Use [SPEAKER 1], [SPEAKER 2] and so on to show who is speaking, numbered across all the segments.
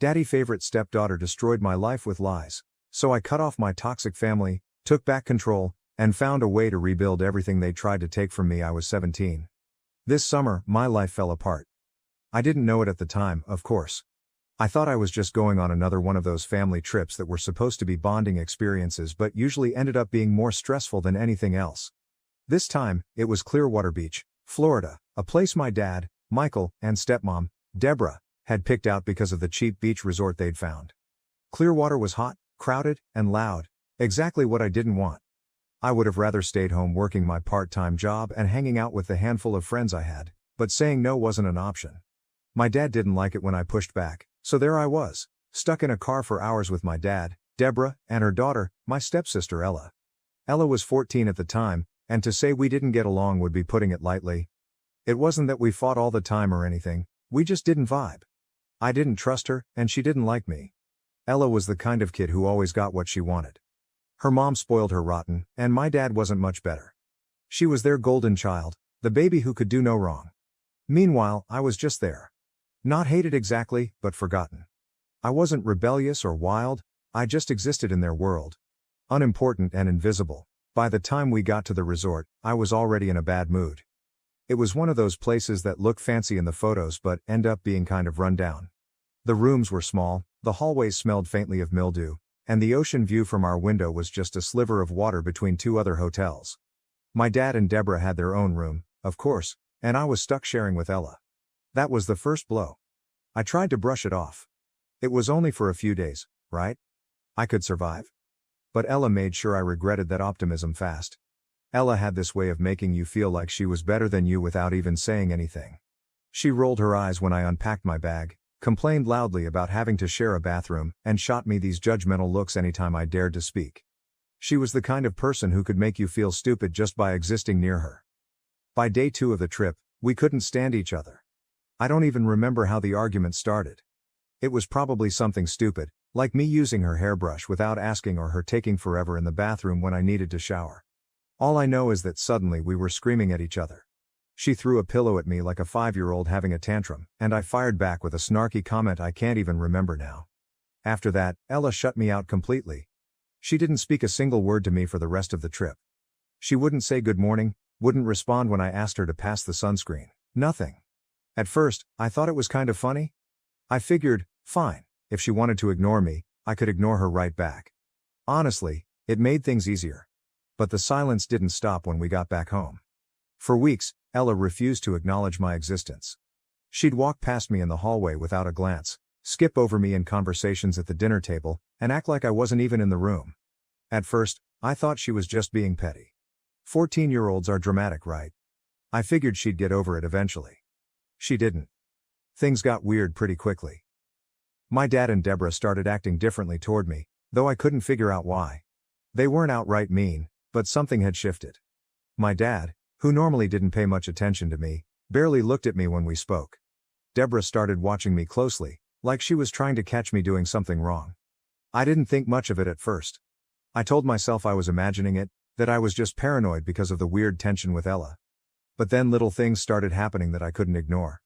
[SPEAKER 1] Daddy's favorite stepdaughter destroyed my life with lies. So I cut off my toxic family, took back control, and found a way to rebuild everything they tried to take from me. I was 17. This summer, my life fell apart. I didn't know it at the time, of course. I thought I was just going on another one of those family trips that were supposed to be bonding experiences but usually ended up being more stressful than anything else. This time, it was Clearwater Beach, Florida, a place my dad, Michael, and stepmom, Deborah, had picked out because of the cheap beach resort they'd found. Clearwater was hot, crowded, and loud, exactly what I didn't want. I would have rather stayed home working my part-time job and hanging out with the handful of friends I had, but saying no wasn't an option. My dad didn't like it when I pushed back, so there I was, stuck in a car for hours with my dad, Deborah, and her daughter, my stepsister Ella. Ella was 14 at the time, and to say we didn't get along would be putting it lightly. It wasn't that we fought all the time or anything, we just didn't vibe. I didn't trust her, and she didn't like me. Ella was the kind of kid who always got what she wanted. Her mom spoiled her rotten, and my dad wasn't much better. She was their golden child, the baby who could do no wrong. Meanwhile, I was just there. Not hated exactly, but forgotten. I wasn't rebellious or wild, I just existed in their world. Unimportant and invisible. By the time we got to the resort, I was already in a bad mood. It was one of those places that look fancy in the photos but end up being kind of run down. The rooms were small, the hallways smelled faintly of mildew, and the ocean view from our window was just a sliver of water between two other hotels. My dad and Deborah had their own room, of course, and I was stuck sharing with Ella. That was the first blow. I tried to brush it off. It was only for a few days, right? I could survive. But Ella made sure I regretted that optimism fast. Ella had this way of making you feel like she was better than you without even saying anything. She rolled her eyes when I unpacked my bag, complained loudly about having to share a bathroom, and shot me these judgmental looks anytime I dared to speak. She was the kind of person who could make you feel stupid just by existing near her. By day 2 of the trip, we couldn't stand each other. I don't even remember how the argument started. It was probably something stupid, like me using her hairbrush without asking or her taking forever in the bathroom when I needed to shower. All I know is that suddenly we were screaming at each other. She threw a pillow at me like a 5-year-old having a tantrum, and I fired back with a snarky comment I can't even remember now. After that, Ella shut me out completely. She didn't speak a single word to me for the rest of the trip. She wouldn't say good morning, wouldn't respond when I asked her to pass the sunscreen, nothing. At first, I thought it was kind of funny. I figured, fine, if she wanted to ignore me, I could ignore her right back. Honestly, it made things easier. But the silence didn't stop when we got back home. For weeks, Ella refused to acknowledge my existence. She'd walk past me in the hallway without a glance, skip over me in conversations at the dinner table, and act like I wasn't even in the room. At first, I thought she was just being petty. 14-year-olds are dramatic, right? I figured she'd get over it eventually. She didn't. Things got weird pretty quickly. My dad and Deborah started acting differently toward me, though I couldn't figure out why. They weren't outright mean, but something had shifted. My dad, who normally didn't pay much attention to me, barely looked at me when we spoke. Deborah started watching me closely, like she was trying to catch me doing something wrong. I didn't think much of it at first. I told myself I was imagining it, that I was just paranoid because of the weird tension with Ella. But then little things started happening that I couldn't ignore.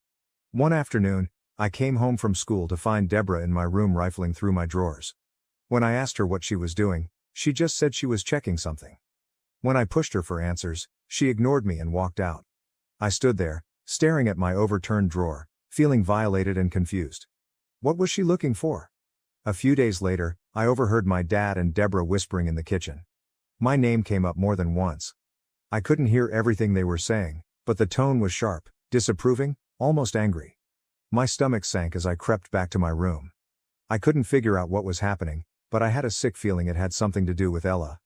[SPEAKER 1] One afternoon, I came home from school to find Deborah in my room rifling through my drawers. When I asked her what she was doing, she just said she was checking something. When I pushed her for answers, she ignored me and walked out. I stood there, staring at my overturned drawer, feeling violated and confused. What was she looking for? A few days later, I overheard my dad and Deborah whispering in the kitchen. My name came up more than once. I couldn't hear everything they were saying, but the tone was sharp, disapproving, almost angry. My stomach sank as I crept back to my room. I couldn't figure out what was happening, but I had a sick feeling it had something to do with Ella.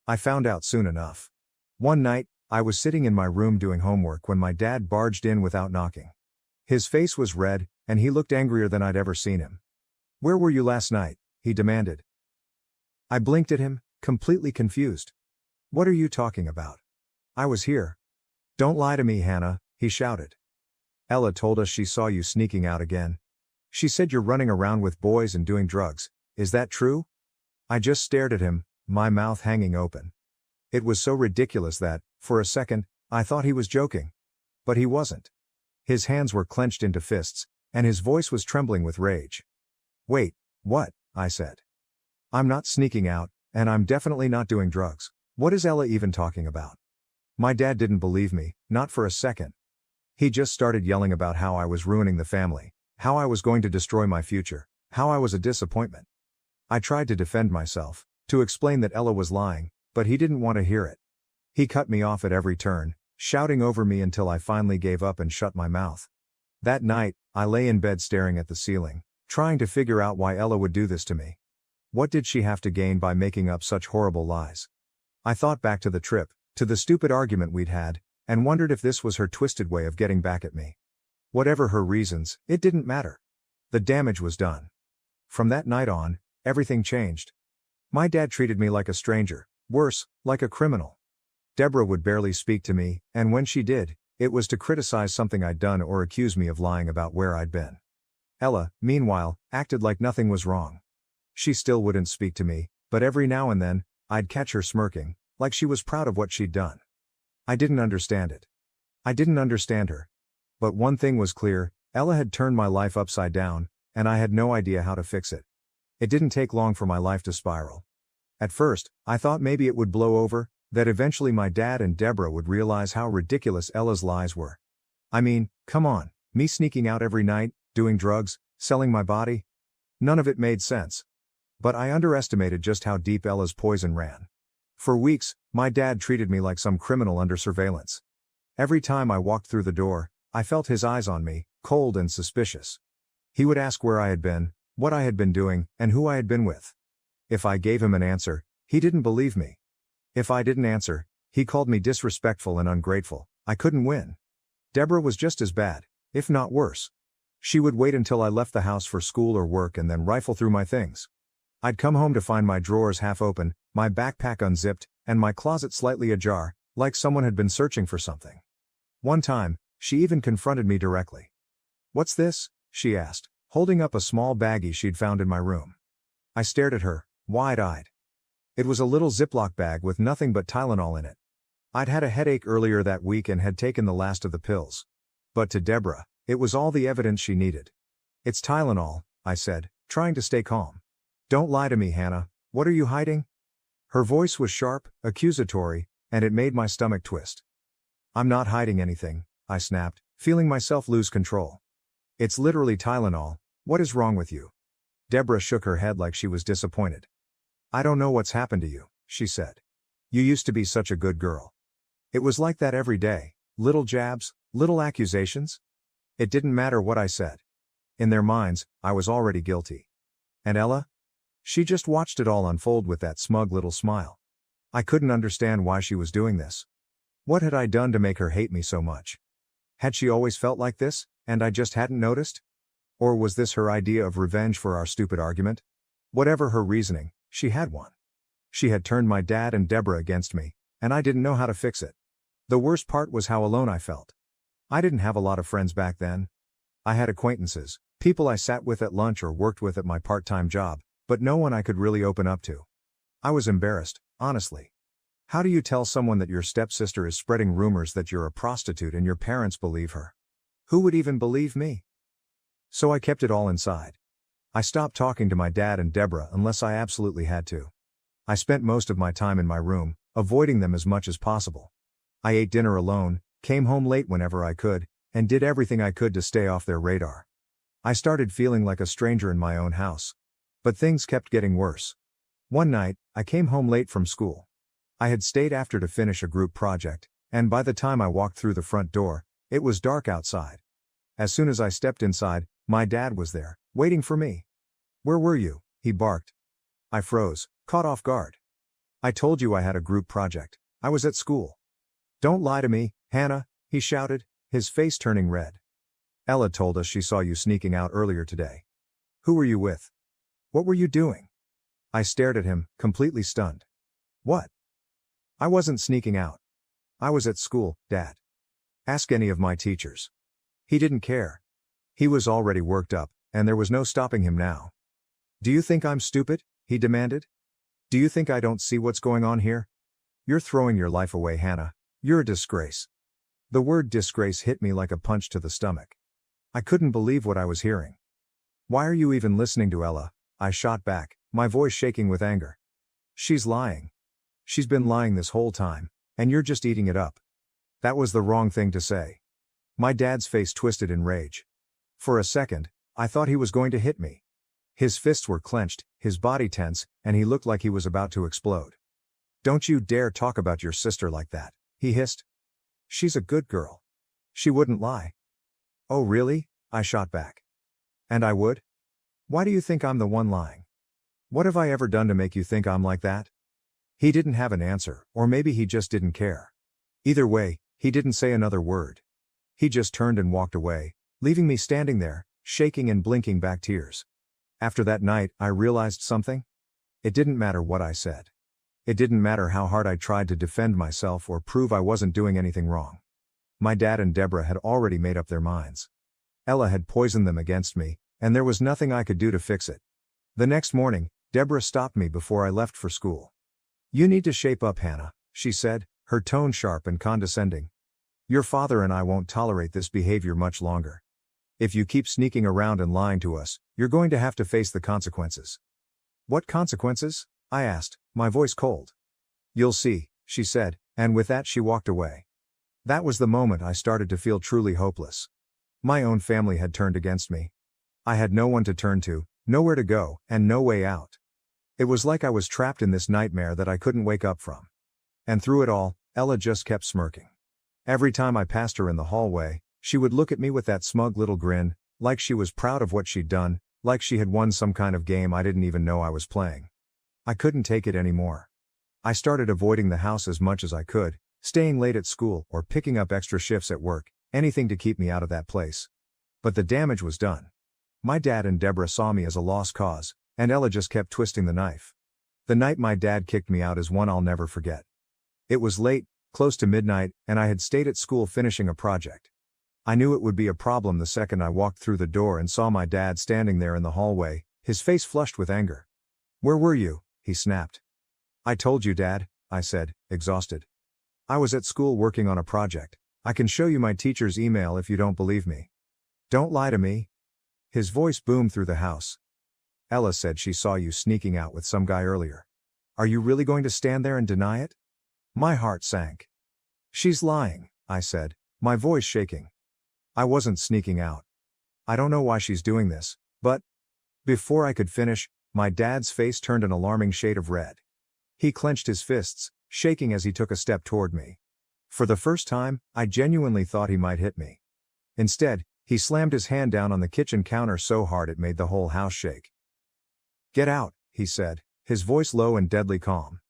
[SPEAKER 1] I found out soon enough. One night, I was sitting in my room doing homework when my dad barged in without knocking. His face was red, and he looked angrier than I'd ever seen him. "Where were you last night?" he demanded. I blinked at him, completely confused. "What are you talking about?" "I was here." "Don't lie to me, Hannah," he shouted. "Ella told us she saw you sneaking out again. She said you're running around with boys and doing drugs. Is that true?" I just stared at him, my mouth hanging open. It was so ridiculous that, for a second, I thought he was joking. But he wasn't. His hands were clenched into fists, and his voice was trembling with rage. Wait, what? I said. I'm not sneaking out, and I'm definitely not doing drugs. What is Ella even talking about? My dad didn't believe me, not for a second. He just started yelling about how I was ruining the family, how I was going to destroy my future, how I was a disappointment. I tried to defend myself, to explain that Ella was lying, but he didn't want to hear it. He cut me off at every turn, shouting over me until I finally gave up and shut my mouth. That night, I lay in bed staring at the ceiling, trying to figure out why Ella would do this to me. What did she have to gain by making up such horrible lies? I thought back to the trip, to the stupid argument we'd had, and wondered if this was her twisted way of getting back at me. Whatever her reasons, it didn't matter. The damage was done. From that night on, everything changed. My dad treated me like a stranger, worse, like a criminal. Deborah would barely speak to me, and when she did, it was to criticize something I'd done or accuse me of lying about where I'd been. Ella, meanwhile, acted like nothing was wrong. She still wouldn't speak to me, but every now and then, I'd catch her smirking, like she was proud of what she'd done. I didn't understand it. I didn't understand her. But one thing was clear, Ella had turned my life upside down, and I had no idea how to fix it. It didn't take long for my life to spiral. At first, I thought maybe it would blow over, that eventually my dad and Deborah would realize how ridiculous Ella's lies were. I mean, come on, me sneaking out every night, doing drugs, selling my body? None of it made sense. But I underestimated just how deep Ella's poison ran. For weeks, my dad treated me like some criminal under surveillance. Every time I walked through the door, I felt his eyes on me, cold and suspicious. He would ask where I had been, what I had been doing, and who I had been with. If I gave him an answer, he didn't believe me. If I didn't answer, he called me disrespectful and ungrateful. I couldn't win. Deborah was just as bad, if not worse. She would wait until I left the house for school or work and then rifle through my things. I'd come home to find my drawers half open, my backpack unzipped, and my closet slightly ajar, like someone had been searching for something. One time, she even confronted me directly. "What's this?" she asked, holding up a small baggie she'd found in my room. I stared at her, wide-eyed. It was a little Ziploc bag with nothing but Tylenol in it. I'd had a headache earlier that week and had taken the last of the pills. But to Deborah, it was all the evidence she needed. "It's Tylenol," I said, trying to stay calm. "Don't lie to me, Hannah. What are you hiding?" Her voice was sharp, accusatory, and it made my stomach twist. "I'm not hiding anything," I snapped, feeling myself lose control. "It's literally Tylenol. What is wrong with you?" Deborah shook her head like she was disappointed. "I don't know what's happened to you," she said. "You used to be such a good girl. It was like that every day, little jabs, little accusations." It didn't matter what I said. In their minds, I was already guilty. And Ella? She just watched it all unfold with that smug little smile. I couldn't understand why she was doing this. What had I done to make her hate me so much? Had she always felt like this, and I just hadn't noticed? Or was this her idea of revenge for our stupid argument? Whatever her reasoning, she had one. She had turned my dad and Deborah against me, and I didn't know how to fix it. The worst part was how alone I felt. I didn't have a lot of friends back then. I had acquaintances, people I sat with at lunch or worked with at my part-time job, but no one I could really open up to. I was embarrassed, honestly. How do you tell someone that your stepsister is spreading rumors that you're a prostitute and your parents believe her? Who would even believe me? So I kept it all inside. I stopped talking to my dad and Deborah unless I absolutely had to. I spent most of my time in my room, avoiding them as much as possible. I ate dinner alone, came home late whenever I could, and did everything I could to stay off their radar. I started feeling like a stranger in my own house. But things kept getting worse. One night, I came home late from school. I had stayed after to finish a group project, and by the time I walked through the front door, it was dark outside. As soon as I stepped inside, my dad was there, waiting for me. "Where were you?" he barked. I froze, caught off guard. "I told you I had a group project. I was at school." "Don't lie to me, Hannah," he shouted, his face turning red. "Ella told us she saw you sneaking out earlier today. Who were you with? What were you doing?" I stared at him, completely stunned. "What? I wasn't sneaking out. I was at school, Dad. Ask any of my teachers." He didn't care. He was already worked up, and there was no stopping him now. "Do you think I'm stupid?" he demanded. "Do you think I don't see what's going on here? You're throwing your life away, Hannah. You're a disgrace." The word disgrace hit me like a punch to the stomach. I couldn't believe what I was hearing. Why are you even listening to Ella? I shot back, my voice shaking with anger. She's lying. She's been lying this whole time, and you're just eating it up. That was the wrong thing to say. My dad's face twisted in rage. For a second, I thought he was going to hit me. His fists were clenched, his body tense, and he looked like he was about to explode. Don't you dare talk about your sister like that, he hissed. She's a good girl. She wouldn't lie. Oh really? I shot back. And I would? Why do you think I'm the one lying? What have I ever done to make you think I'm like that? He didn't have an answer, or maybe he just didn't care. Either way, he didn't say another word. He just turned and walked away, leaving me standing there, shaking and blinking back tears. After that night, I realized something. It didn't matter what I said. It didn't matter how hard I tried to defend myself or prove I wasn't doing anything wrong. My dad and Deborah had already made up their minds. Ella had poisoned them against me, and there was nothing I could do to fix it. The next morning, Deborah stopped me before I left for school. You need to shape up, Hannah, she said, her tone sharp and condescending. Your father and I won't tolerate this behavior much longer. If you keep sneaking around and lying to us, you're going to have to face the consequences. What consequences? I asked, my voice cold. You'll see, she said, and with that she walked away. That was the moment I started to feel truly hopeless. My own family had turned against me. I had no one to turn to, nowhere to go, and no way out. It was like I was trapped in this nightmare that I couldn't wake up from. And through it all, Ella just kept smirking. Every time I passed her in the hallway, she would look at me with that smug little grin, like she was proud of what she'd done, like she had won some kind of game I didn't even know I was playing. I couldn't take it anymore. I started avoiding the house as much as I could, staying late at school or picking up extra shifts at work, anything to keep me out of that place. But the damage was done. My dad and Deborah saw me as a lost cause, and Ella just kept twisting the knife. The night my dad kicked me out is one I'll never forget. It was late, close to midnight, and I had stayed at school finishing a project. I knew it would be a problem the second I walked through the door and saw my dad standing there in the hallway, his face flushed with anger. Where were you? He snapped. I told you, Dad, I said, exhausted. I was at school working on a project. I can show you my teacher's email if you don't believe me. Don't lie to me. His voice boomed through the house. Ella said she saw you sneaking out with some guy earlier. Are you really going to stand there and deny it? My heart sank. She's lying, I said, my voice shaking. I wasn't sneaking out. I don't know why she's doing this, but... Before I could finish, my dad's face turned an alarming shade of red. He clenched his fists, shaking as he took a step toward me. For the first time, I genuinely thought he might hit me. Instead, he slammed his hand down on the kitchen counter so hard it made the whole house shake. Get out, he said, his voice low and deadly calm.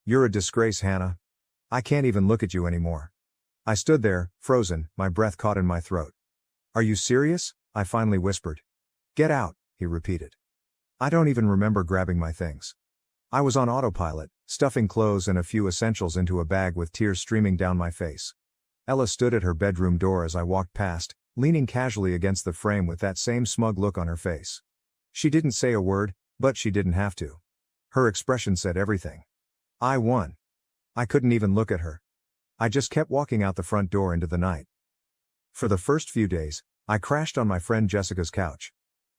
[SPEAKER 1] You're a disgrace, Hannah. I can't even look at you anymore. I stood there, frozen, my breath caught in my throat. Are you serious? I finally whispered. Get out, he repeated. I don't even remember grabbing my things. I was on autopilot, stuffing clothes and a few essentials into a bag with tears streaming down my face. Ella stood at her bedroom door as I walked past, leaning casually against the frame with that same smug look on her face. She didn't say a word, but she didn't have to. Her expression said everything. I won. I couldn't even look at her. I just kept walking out the front door into the night. For the first few days, I crashed on my friend Jessica's couch.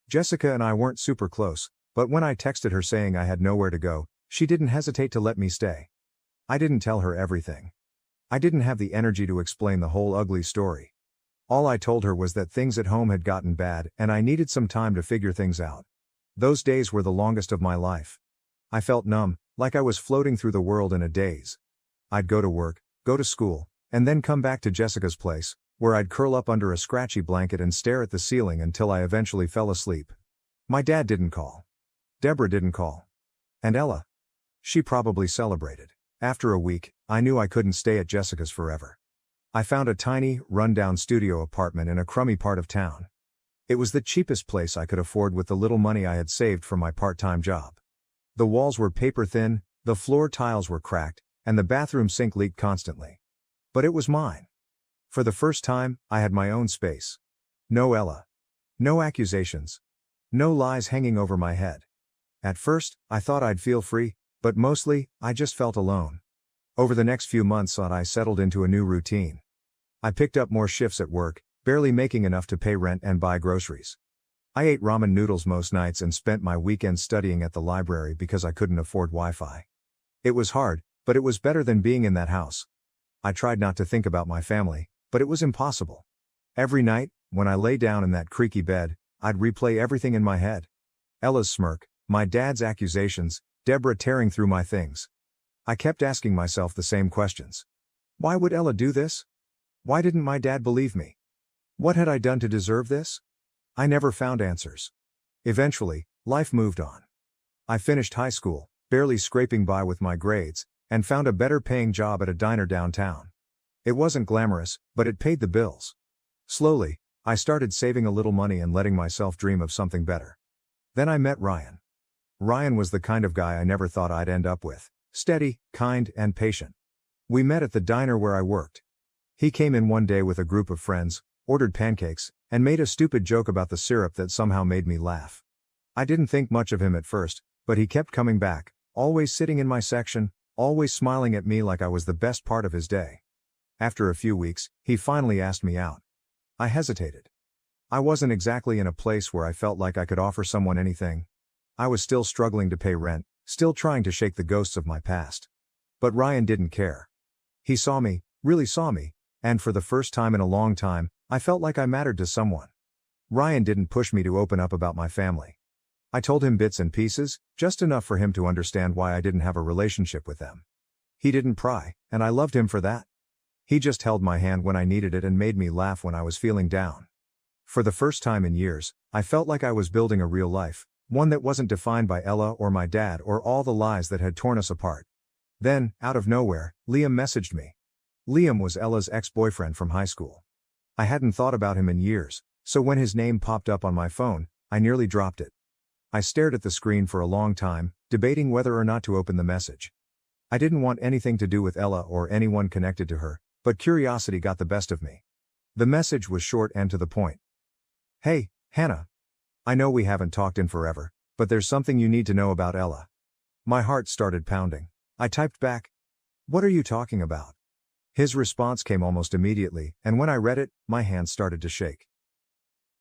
[SPEAKER 1] Jessica and I weren't super close, but when I texted her saying I had nowhere to go, she didn't hesitate to let me stay. I didn't tell her everything. I didn't have the energy to explain the whole ugly story. All I told her was that things at home had gotten bad and I needed some time to figure things out. Those days were the longest of my life. I felt numb, like I was floating through the world in a daze. I'd go to work, go to school, and then come back to Jessica's place, where I'd curl up under a scratchy blanket and stare at the ceiling until I eventually fell asleep. My dad didn't call. Deborah didn't call. And Ella? She probably celebrated. After a week, I knew I couldn't stay at Jessica's forever. I found a tiny, run-down studio apartment in a crummy part of town. It was the cheapest place I could afford with the little money I had saved from my part-time job. The walls were paper-thin, the floor tiles were cracked, and the bathroom sink leaked constantly. But it was mine. For the first time, I had my own space. No Ella. No accusations. No lies hanging over my head. At first, I thought I'd feel free, but mostly, I just felt alone. Over the next few months, I settled into a new routine. I picked up more shifts at work, barely making enough to pay rent and buy groceries. I ate ramen noodles most nights and spent my weekends studying at the library because I couldn't afford Wi-Fi. It was hard, but it was better than being in that house. I tried not to think about my family, but it was impossible. Every night, when I lay down in that creaky bed, I'd replay everything in my head. Ella's smirk, my dad's accusations, Deborah tearing through my things. I kept asking myself the same questions. Why would Ella do this? Why didn't my dad believe me? What had I done to deserve this? I never found answers. Eventually, life moved on. I finished high school, barely scraping by with my grades, and found a better paying job at a diner downtown. It wasn't glamorous, but it paid the bills. Slowly, I started saving a little money and letting myself dream of something better. Then I met Ryan. Ryan was the kind of guy I never thought I'd end up with, steady, kind, and patient. We met at the diner where I worked. He came in one day with a group of friends, ordered pancakes, and made a stupid joke about the syrup that somehow made me laugh. I didn't think much of him at first, but he kept coming back, always sitting in my section, always smiling at me like I was the best part of his day. After a few weeks, he finally asked me out. I hesitated. I wasn't exactly in a place where I felt like I could offer someone anything. I was still struggling to pay rent, still trying to shake the ghosts of my past. But Ryan didn't care. He saw me, really saw me, and for the first time in a long time, I felt like I mattered to someone. Ryan didn't push me to open up about my family. I told him bits and pieces, just enough for him to understand why I didn't have a relationship with them. He didn't pry, and I loved him for that. He just held my hand when I needed it and made me laugh when I was feeling down. For the first time in years, I felt like I was building a real life, one that wasn't defined by Ella or my dad or all the lies that had torn us apart. Then, out of nowhere, Liam messaged me. Liam was Ella's ex-boyfriend from high school. I hadn't thought about him in years, so when his name popped up on my phone, I nearly dropped it. I stared at the screen for a long time, debating whether or not to open the message. I didn't want anything to do with Ella or anyone connected to her, but curiosity got the best of me. The message was short and to the point. Hey, Hannah. I know we haven't talked in forever, but there's something you need to know about Ella. My heart started pounding. I typed back, "What are you talking about?" His response came almost immediately, and when I read it, my hands started to shake.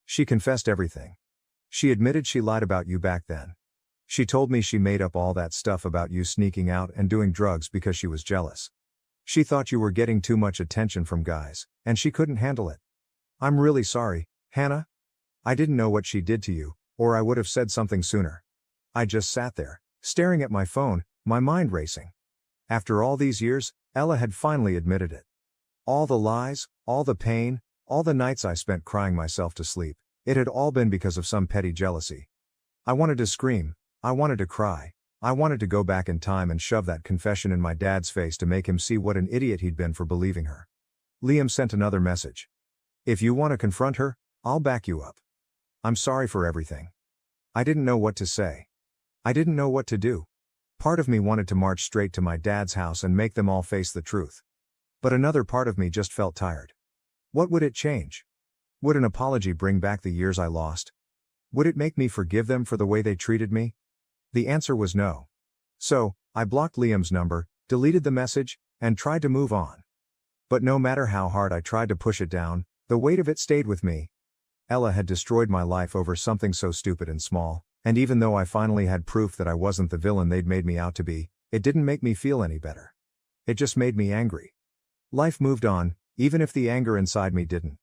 [SPEAKER 1] She confessed everything. She admitted she lied about you back then. She told me she made up all that stuff about you sneaking out and doing drugs because she was jealous. She thought you were getting too much attention from guys, and she couldn't handle it. I'm really sorry, Hannah. I didn't know what she did to you, or I would have said something sooner. I just sat there, staring at my phone, my mind racing. After all these years, Ella had finally admitted it. All the lies, all the pain, all the nights I spent crying myself to sleep, it had all been because of some petty jealousy. I wanted to scream, I wanted to cry, I wanted to go back in time and shove that confession in my dad's face to make him see what an idiot he'd been for believing her. Liam sent another message. If you want to confront her, I'll back you up. I'm sorry for everything. I didn't know what to say. I didn't know what to do. Part of me wanted to march straight to my dad's house and make them all face the truth. But another part of me just felt tired. What would it change? Would an apology bring back the years I lost? Would it make me forgive them for the way they treated me? The answer was no. So, I blocked Liam's number, deleted the message, and tried to move on. But no matter how hard I tried to push it down, the weight of it stayed with me. Ella had destroyed my life over something so stupid and small, and even though I finally had proof that I wasn't the villain they'd made me out to be, it didn't make me feel any better. It just made me angry. Life moved on, even if the anger inside me didn't.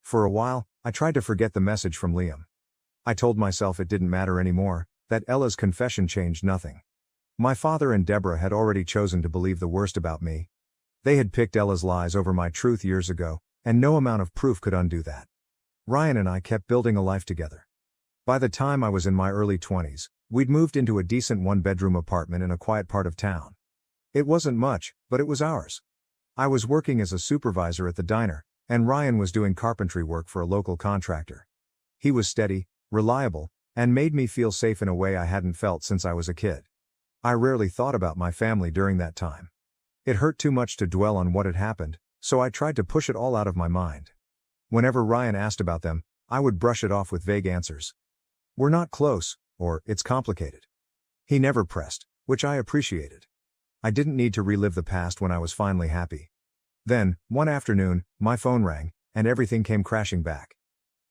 [SPEAKER 1] For a while, I tried to forget the message from Liam. I told myself it didn't matter anymore, that Ella's confession changed nothing. My father and Deborah had already chosen to believe the worst about me. They had picked Ella's lies over my truth years ago, and no amount of proof could undo that. Ryan and I kept building a life together. By the time I was in my early 20s, we'd moved into a decent one-bedroom apartment in a quiet part of town. It wasn't much, but it was ours. I was working as a supervisor at the diner, and Ryan was doing carpentry work for a local contractor. He was steady, reliable, and made me feel safe in a way I hadn't felt since I was a kid. I rarely thought about my family during that time. It hurt too much to dwell on what had happened, so I tried to push it all out of my mind. Whenever Ryan asked about them, I would brush it off with vague answers. We're not close, or it's complicated. He never pressed, which I appreciated. I didn't need to relive the past when I was finally happy. Then, one afternoon, my phone rang, and everything came crashing back.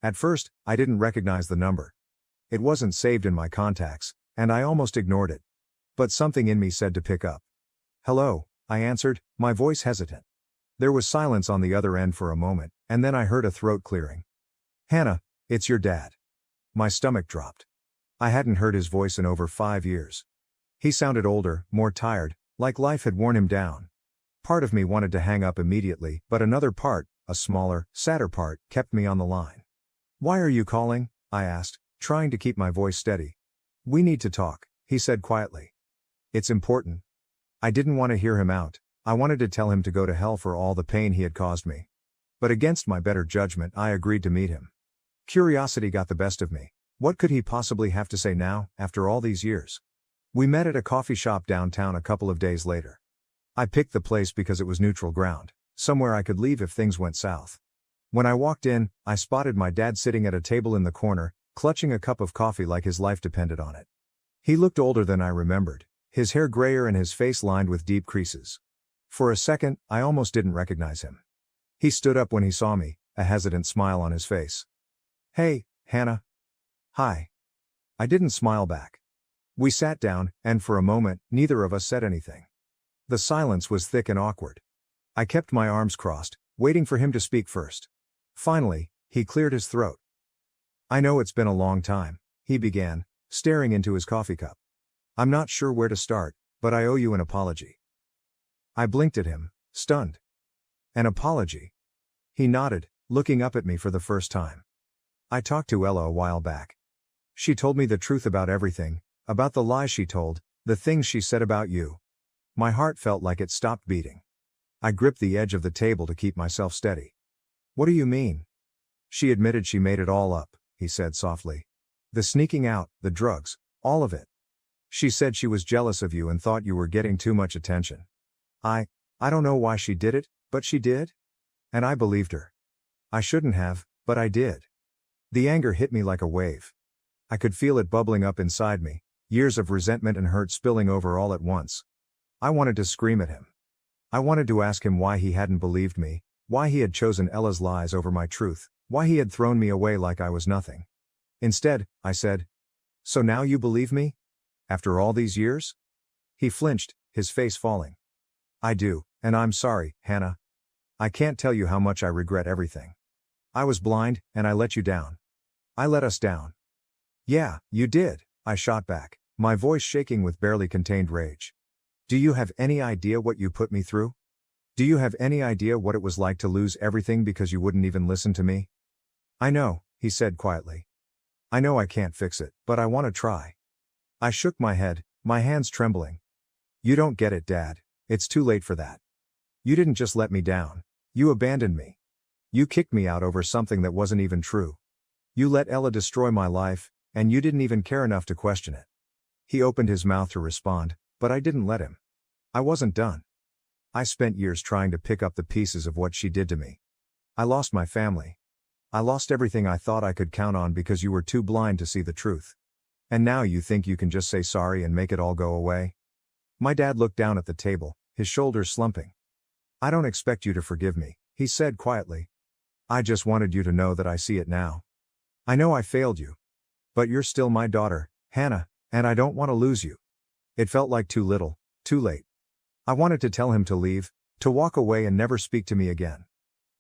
[SPEAKER 1] At first, I didn't recognize the number, It wasn't saved in my contacts, and I almost ignored it. But something in me said to pick up. "Hello," I answered, my voice hesitant. There was silence on the other end for a moment, and then I heard a throat clearing. "Hannah, it's your dad." My stomach dropped. I hadn't heard his voice in over 5 years. He sounded older, more tired, like life had worn him down. Part of me wanted to hang up immediately, but another part, a smaller, sadder part, kept me on the line. "Why are you calling?" I asked, trying to keep my voice steady. "We need to talk," he said quietly. "It's important." I didn't want to hear him out. I wanted to tell him to go to hell for all the pain he had caused me. But against my better judgment, I agreed to meet him. Curiosity got the best of me. What could he possibly have to say now, after all these years? We met at a coffee shop downtown a couple of days later. I picked the place because it was neutral ground, somewhere I could leave if things went south. When I walked in, I spotted my dad sitting at a table in the corner, clutching a cup of coffee like his life depended on it. He looked older than I remembered, his hair grayer and his face lined with deep creases. For a second, I almost didn't recognize him. He stood up when he saw me, a hesitant smile on his face. "Hey, Hannah." "Hi." I didn't smile back. We sat down, and for a moment, neither of us said anything. The silence was thick and awkward. I kept my arms crossed, waiting for him to speak first. Finally, he cleared his throat. "I know it's been a long time," he began, staring into his coffee cup. "I'm not sure where to start, but I owe you an apology." I blinked at him, stunned. "An apology?" He nodded, looking up at me for the first time. "I talked to Ella a while back. She told me the truth about everything, about the lies she told, the things she said about you." My heart felt like it stopped beating. I gripped the edge of the table to keep myself steady. "What do you mean?" "She admitted she made it all up," he said softly. "The sneaking out, the drugs, all of it. She said she was jealous of you and thought you were getting too much attention. I don't know why she did it, but she did. And I believed her. I shouldn't have, but I did." The anger hit me like a wave. I could feel it bubbling up inside me, years of resentment and hurt spilling over all at once. I wanted to scream at him. I wanted to ask him why he hadn't believed me, why he had chosen Ella's lies over my truth, why he had thrown me away like I was nothing. Instead, I said, "So now you believe me? After all these years?" He flinched, his face falling. "I do, and I'm sorry, Hannah. I can't tell you how much I regret everything. I was blind, and I let you down. I let us down." "Yeah, you did," I shot back, my voice shaking with barely contained rage. "Do you have any idea what you put me through? Do you have any idea what it was like to lose everything because you wouldn't even listen to me?" "I know," he said quietly. "I know I can't fix it, but I want to try." I shook my head, my hands trembling. "You don't get it, Dad. It's too late for that. You didn't just let me down. You abandoned me. You kicked me out over something that wasn't even true. You let Ella destroy my life, and you didn't even care enough to question it." He opened his mouth to respond, but I didn't let him. I wasn't done. "I spent years trying to pick up the pieces of what she did to me. I lost my family. I lost everything I thought I could count on because you were too blind to see the truth. And now you think you can just say sorry and make it all go away?" My dad looked down at the table, his shoulders slumping. "I don't expect you to forgive me," he said quietly. "I just wanted you to know that I see it now. I know I failed you. But you're still my daughter, Hannah, and I don't want to lose you." It felt like too little, too late. I wanted to tell him to leave, to walk away and never speak to me again.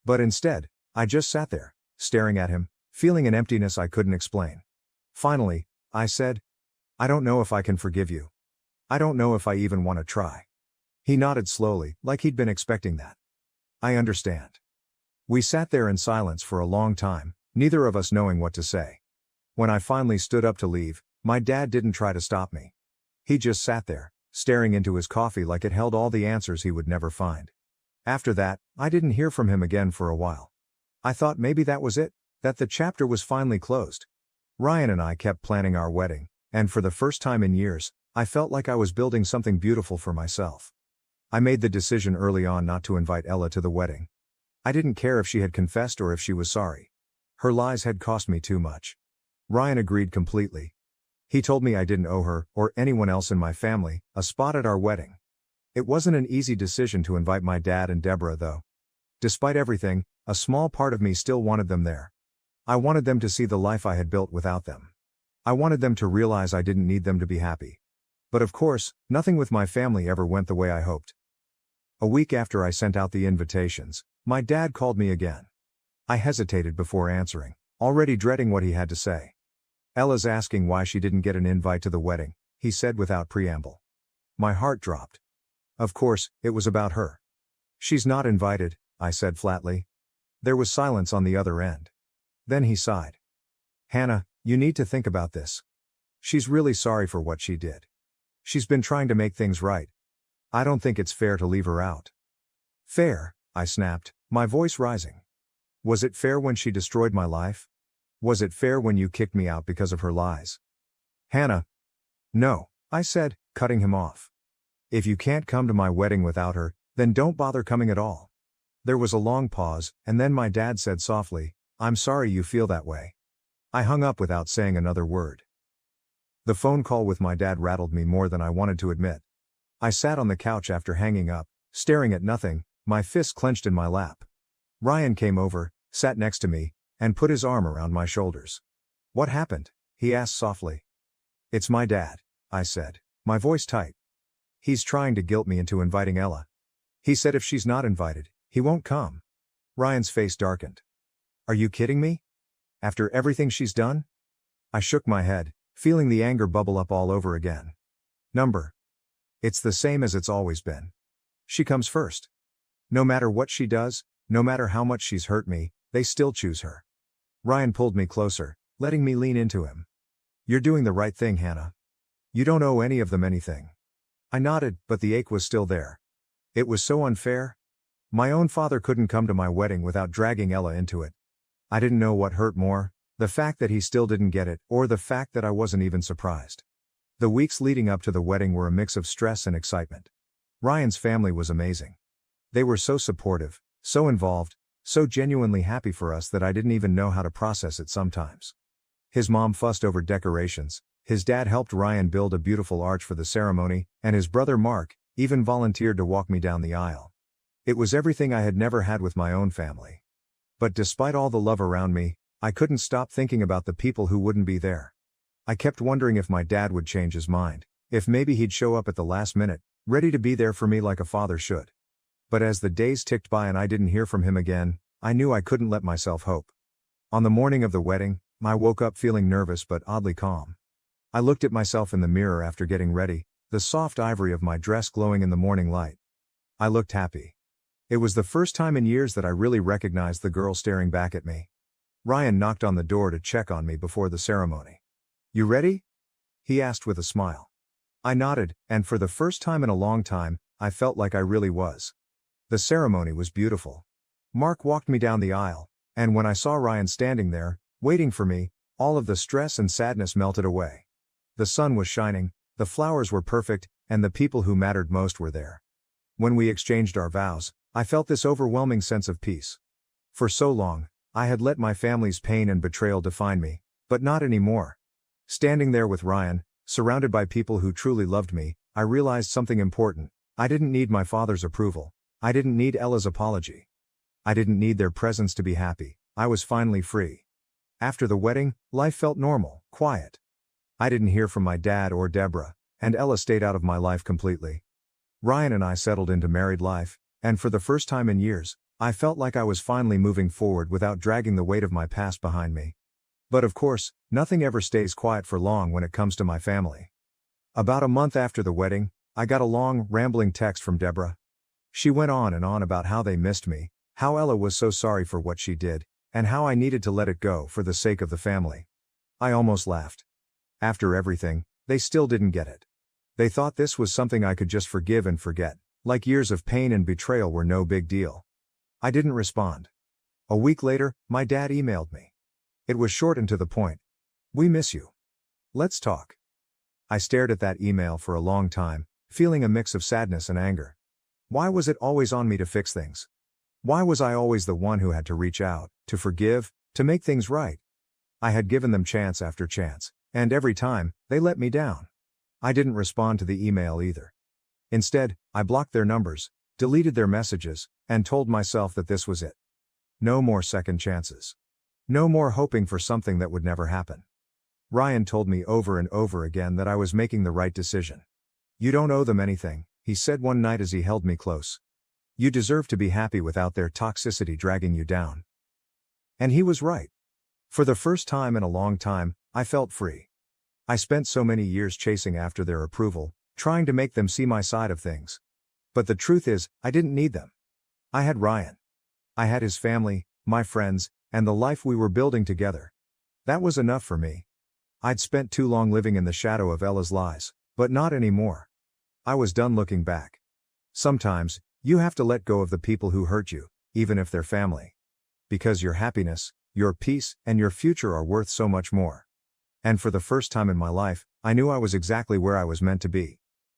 [SPEAKER 1] But instead, I just sat there, staring at him, feeling an emptiness I couldn't explain. Finally, I said, "I don't know if I can forgive you. I don't know if I even want to try." He nodded slowly, like he'd been expecting that. "I understand." We sat there in silence for a long time, neither of us knowing what to say. When I finally stood up to leave, my dad didn't try to stop me. He just sat there, staring into his coffee like it held all the answers he would never find. After that, I didn't hear from him again for a while. I thought maybe that was it, that the chapter was finally closed. Ryan and I kept planning our wedding, and for the first time in years, I felt like I was building something beautiful for myself. I made the decision early on not to invite Ella to the wedding. I didn't care if she had confessed or if she was sorry. Her lies had cost me too much. Ryan agreed completely. He told me I didn't owe her, or anyone else in my family, a spot at our wedding. It wasn't an easy decision to invite my dad and Deborah though. Despite everything, a small part of me still wanted them there. I wanted them to see the life I had built without them. I wanted them to realize I didn't need them to be happy. But of course, nothing with my family ever went the way I hoped. A week after I sent out the invitations, my dad called me again. I hesitated before answering, already dreading what he had to say. Ella's asking why she didn't get an invite to the wedding, he said without preamble. My heart dropped. Of course, it was about her. She's not invited, I said flatly. There was silence on the other end. Then he sighed. Hannah, you need to think about this. She's really sorry for what she did. She's been trying to make things right. I don't think it's fair to leave her out. Fair, I snapped, my voice rising. Was it fair when she destroyed my life? Was it fair when you kicked me out because of her lies? Hannah. No, I said, cutting him off. If you can't come to my wedding without her, then don't bother coming at all. There was a long pause, and then my dad said softly, I'm sorry you feel that way. I hung up without saying another word. The phone call with my dad rattled me more than I wanted to admit. I sat on the couch after hanging up, staring at nothing, my fists clenched in my lap. Ryan came over, sat next to me, and put his arm around my shoulders. What happened? He asked softly. It's my dad, I said, my voice tight. He's trying to guilt me into inviting Ella. He said if she's not invited, he won't come. Ryan's face darkened. Are you kidding me? After everything she's done? I shook my head, feeling the anger bubble up all over again. It's the same as it's always been. She comes first. No matter what she does, no matter how much she's hurt me, they still choose her. Ryan pulled me closer, letting me lean into him. You're doing the right thing, Hannah. You don't owe any of them anything. I nodded, but the ache was still there. It was so unfair. My own father couldn't come to my wedding without dragging Ella into it. I didn't know what hurt more, the fact that he still didn't get it, or the fact that I wasn't even surprised. The weeks leading up to the wedding were a mix of stress and excitement. Ryan's family was amazing. They were so supportive, so involved, so genuinely happy for us that I didn't even know how to process it sometimes. His mom fussed over decorations, his dad helped Ryan build a beautiful arch for the ceremony, and his brother Mark even volunteered to walk me down the aisle. It was everything I had never had with my own family. But despite all the love around me, I couldn't stop thinking about the people who wouldn't be there. I kept wondering if my dad would change his mind, if maybe he'd show up at the last minute, ready to be there for me like a father should. But as the days ticked by and I didn't hear from him again, I knew I couldn't let myself hope. On the morning of the wedding, I woke up feeling nervous but oddly calm. I looked at myself in the mirror after getting ready, the soft ivory of my dress glowing in the morning light. I looked happy. It was the first time in years that I really recognized the girl staring back at me. Ryan knocked on the door to check on me before the ceremony. You ready? He asked with a smile. I nodded, and for the first time in a long time, I felt like I really was. The ceremony was beautiful. Mark walked me down the aisle, and when I saw Ryan standing there, waiting for me, all of the stress and sadness melted away. The sun was shining, the flowers were perfect, and the people who mattered most were there. When we exchanged our vows, I felt this overwhelming sense of peace. For so long, I had let my family's pain and betrayal define me, but not anymore. Standing there with Ryan, surrounded by people who truly loved me, I realized something important. I didn't need my father's approval. I didn't need Ella's apology. I didn't need their presence to be happy. I was finally free. After the wedding, life felt normal, quiet. I didn't hear from my dad or Deborah, and Ella stayed out of my life completely. Ryan and I settled into married life, and for the first time in years, I felt like I was finally moving forward without dragging the weight of my past behind me. But of course, nothing ever stays quiet for long when it comes to my family. About a month after the wedding, I got a long, rambling text from Deborah. She went on and on about how they missed me, how Ella was so sorry for what she did, and how I needed to let it go for the sake of the family. I almost laughed. After everything, they still didn't get it. They thought this was something I could just forgive and forget, like years of pain and betrayal were no big deal. I didn't respond. A week later, my dad emailed me. It was short and to the point. We miss you. Let's talk. I stared at that email for a long time, feeling a mix of sadness and anger. Why was it always on me to fix things? Why was I always the one who had to reach out, to forgive, to make things right? I had given them chance after chance, and every time, they let me down. I didn't respond to the email either. Instead, I blocked their numbers, deleted their messages, and told myself that this was it. No more second chances. No more hoping for something that would never happen. Ryan told me over and over again that I was making the right decision. You don't owe them anything, he said one night as he held me close. You deserve to be happy without their toxicity dragging you down. And he was right. For the first time in a long time, I felt free. I spent so many years chasing after their approval, trying to make them see my side of things. But the truth is, I didn't need them. I had Ryan. I had his family, my friends, and the life we were building together. That was enough for me. I'd spent too long living in the shadow of Ella's lies, but not anymore. I was done looking back. Sometimes, you have to let go of the people who hurt you, even if they're family. Because your happiness, your peace, and your future are worth so much more. And for the first time in my life, I knew I was exactly where I was meant to be.